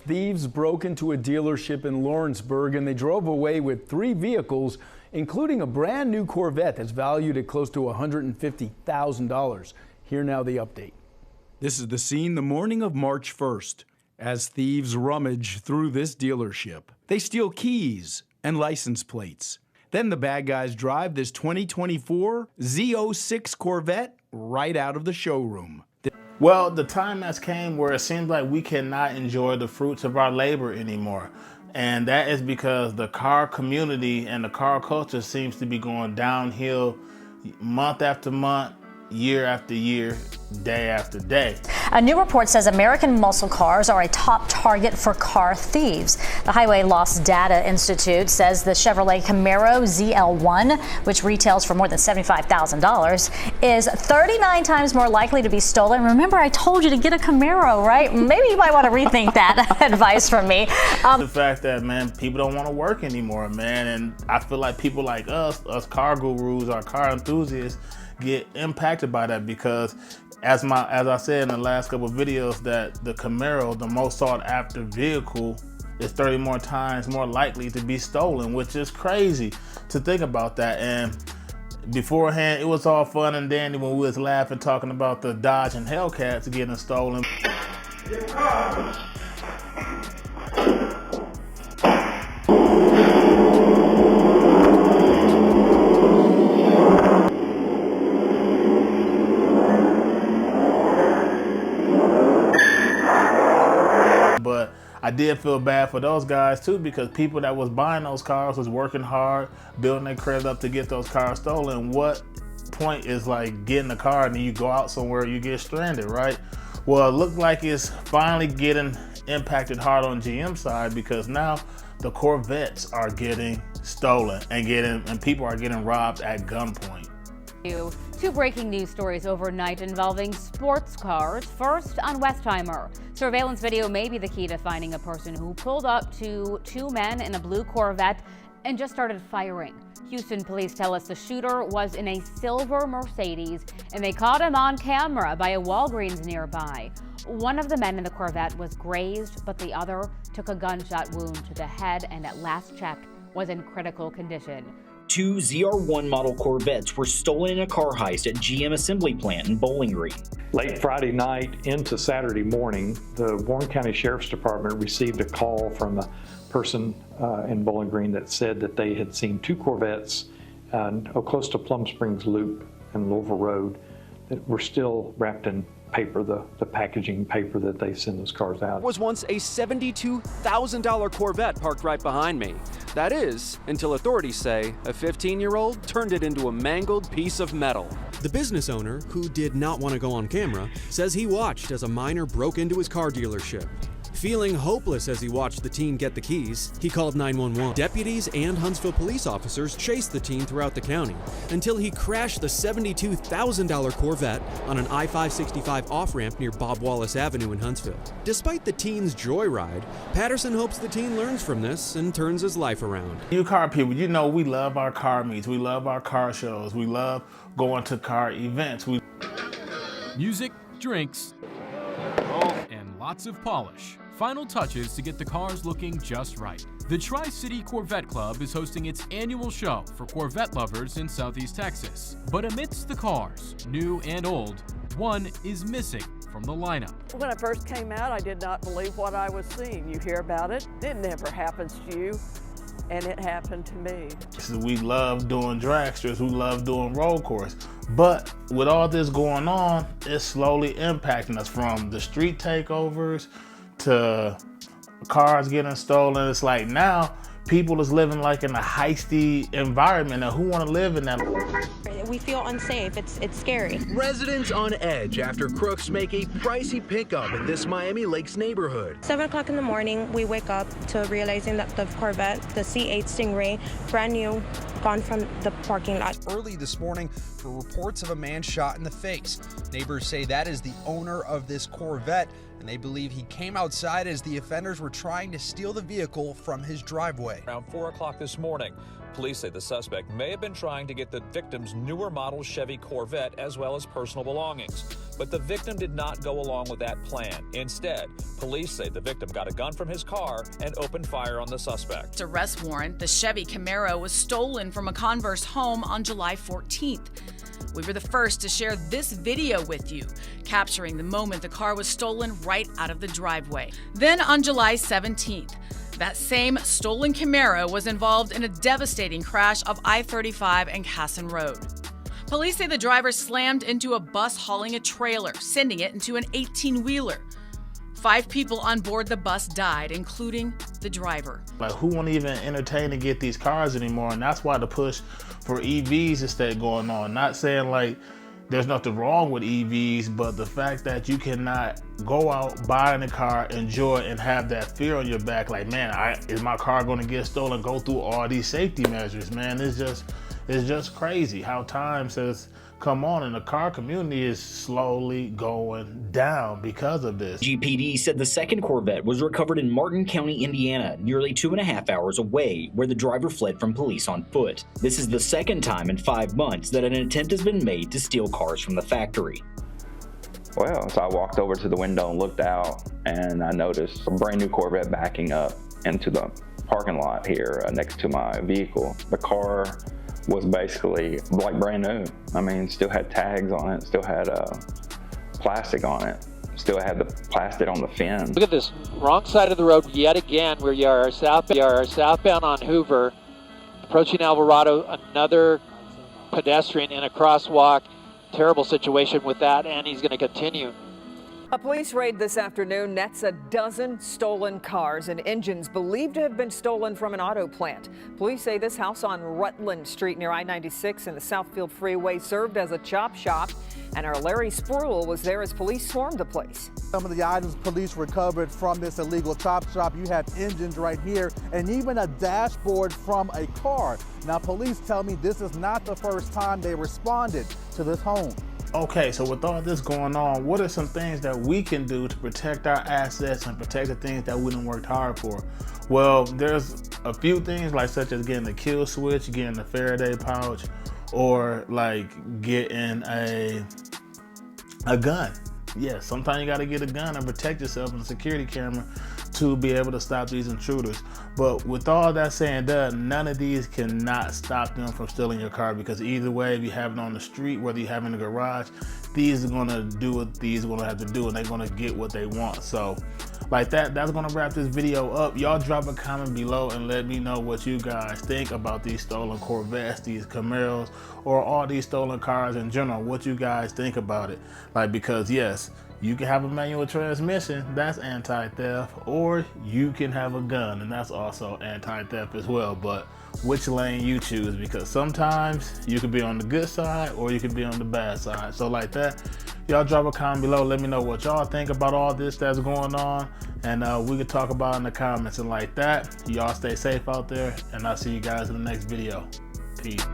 Thieves broke into a dealership in Lawrenceburg and they drove away with 3 vehicles, including a brand new Corvette that's valued at close to $150,000. Here now the update. This is the scene the morning of March 1st as thieves rummage through this dealership. They steal keys and license plates. Then the bad guys drive this 2024 Z06 Corvette right out of the showroom. Well, the time has came where it seems like we cannot enjoy the fruits of our labor anymore. And that is because the car community and the car culture seems to be going downhill month after month, year after year, day after day. A new report says American muscle cars are a top target for car thieves. The Highway Loss Data Institute says the Chevrolet Camaro ZL1, which retails for more than $75,000, is 39 times more likely to be stolen. Remember, I told you to get a Camaro, right? Maybe you might want to rethink that advice from me. The fact that, man, people don't want to work anymore, man. And I feel like people like us car gurus, our car enthusiasts, get impacted by that because as I said in the last couple of videos, that the Camaro, the most sought after vehicle, is 30 more times more likely to be stolen, which is crazy to think about that. And beforehand, it was all fun and dandy when we was laughing, talking about the Dodge and Hellcats getting stolen. But I did feel bad for those guys too, because people that was buying those cars was working hard, building their credit up to get those cars stolen. What point is like getting a car and then you go out somewhere, you get stranded, right? Well, it looked like it's finally getting impacted hard on GM's side, because now the Corvettes are getting stolen and people are getting robbed at gunpoint. Two breaking news stories overnight involving sports cars. First, on Westheimer. Surveillance video may be the key to finding a person who pulled up to 2 men in a blue Corvette and just started firing. Houston police tell us the shooter was in a silver Mercedes and they caught him on camera by a Walgreens nearby. One of the men in the Corvette was grazed, but the other took a gunshot wound to the head and at last check was in critical condition. 2 ZR1 model Corvettes were stolen in a car heist at GM assembly plant in Bowling Green. Late Friday night into Saturday morning, the Warren County Sheriff's Department received a call from a person in Bowling Green that said that they had seen 2 Corvettes close to Plum Springs Loop and Louisville Road that were still wrapped in paper, the packaging paper that they send those cars out. It was once a $72,000 Corvette parked right behind me. That is, until authorities say a 15-year-old turned it into a mangled piece of metal. The business owner, who did not want to go on camera, says he watched as a minor broke into his car dealership. Feeling hopeless as he watched the teen get the keys, he called 911. Deputies and Huntsville police officers chased the teen throughout the county until he crashed the $72,000 Corvette on an I-565 off-ramp near Bob Wallace Avenue in Huntsville. Despite the teen's joyride, Patterson hopes the teen learns from this and turns his life around. You car people, you know we love our car meets, we love our car shows, we love going to car events. Music, drinks, and lots of polish. Final touches to get the cars looking just right. The Tri-City Corvette Club is hosting its annual show for Corvette lovers in Southeast Texas. But amidst the cars, new and old, one is missing from the lineup. When I first came out, I did not believe what I was seeing. You hear about it, it never happens to you, and it happened to me. We love doing dragsters, we love doing road course, but with all this going on, it's slowly impacting us, from the street takeovers to cars getting stolen. It's like now people is living like in a heisty environment, and who want to live in that? We feel unsafe. It's scary. Residents on edge after crooks make a pricey pickup in this Miami Lakes neighborhood. 7 o'clock in the morning, we wake up to realizing that the Corvette, the C8 Stingray, brand new, gone from the parking lot. Early this morning, for reports of a man shot in the face. Neighbors say that is the owner of this Corvette, and and they believe he came outside as the offenders were trying to steal the vehicle from his driveway. Around 4 o'clock this morning, police say the suspect may have been trying to get the victim's newer model Chevy Corvette as well as personal belongings. But the victim did not go along with that plan. Instead, police say the victim got a gun from his car and opened fire on the suspect. Arrest warrant, the Chevy Camaro was stolen from a Converse home on July 14th. We were the first to share this video with you, capturing the moment the car was stolen right out of the driveway. Then on July 17th, that same stolen Camaro was involved in a devastating crash of I-35 and Casson Road. Police say the driver slammed into a bus hauling a trailer, sending it into an 18-wheeler. 5 people on board the bus died, including the driver. Like, who won't even entertain to get these cars anymore? And that's why the push for EVs is still going on. Not saying like there's nothing wrong with EVs, but the fact that you cannot go out, buy in a car, enjoy it, and have that fear on your back, like, man, is my car gonna get stolen? Go through all these safety measures, man. It's just crazy how times has come on, and the car community is slowly going down because of this. GPD said the second Corvette was recovered in Martin County, Indiana, nearly 2.5 hours away, where the driver fled from police on foot. This is the second time in 5 months that an attempt has been made to steal cars from the factory. Well, so I walked over to the window and looked out, and I noticed a brand new Corvette backing up into the parking lot here next to my vehicle. The car was basically like brand new. I mean, still had tags on it, still had plastic on it, still had the plastic on the fin. Look at this, wrong side of the road yet again, where you are southbound on Hoover, approaching Alvarado, another pedestrian in a crosswalk. Terrible situation with that, and he's going to continue. A police raid this afternoon nets a dozen stolen cars and engines believed to have been stolen from an auto plant. Police say this house on Rutland Street near I-96 and the Southfield Freeway served as a chop shop, and our Larry Spruill was there as police swarmed the place. Some of the items police recovered from this illegal chop shop, you have engines right here and even a dashboard from a car. Now, police tell me this is not the first time they responded to this home. Okay, so with all this going on, what are some things that we can do to protect our assets and protect the things that we done worked hard for? Well, there's a few things, like such as getting the kill switch, getting the Faraday pouch, or like getting a gun. Yeah, sometimes you gotta get a gun and protect yourself and a security camera to be able to stop these intruders. But with all that said and done, none of these cannot stop them from stealing your car, because either way, if you have it on the street, whether you have it in the garage, these are gonna do what these are gonna have to do, and they're gonna get what they want. So like that's gonna wrap this video up. Y'all drop a comment below and let me know what you guys think about these stolen Corvettes, these Camaros, or all these stolen cars in general. What you guys think about it. Like, because yes, you can have a manual transmission, that's anti-theft, or you can have a gun, and that's also anti-theft as well. But which lane you choose, because sometimes you could be on the good side or you could be on the bad side. So like that, y'all drop a comment below, let me know what y'all think about all this that's going on, and we can talk about it in the comments. And like that, y'all stay safe out there, and I'll see you guys in the next video. Peace.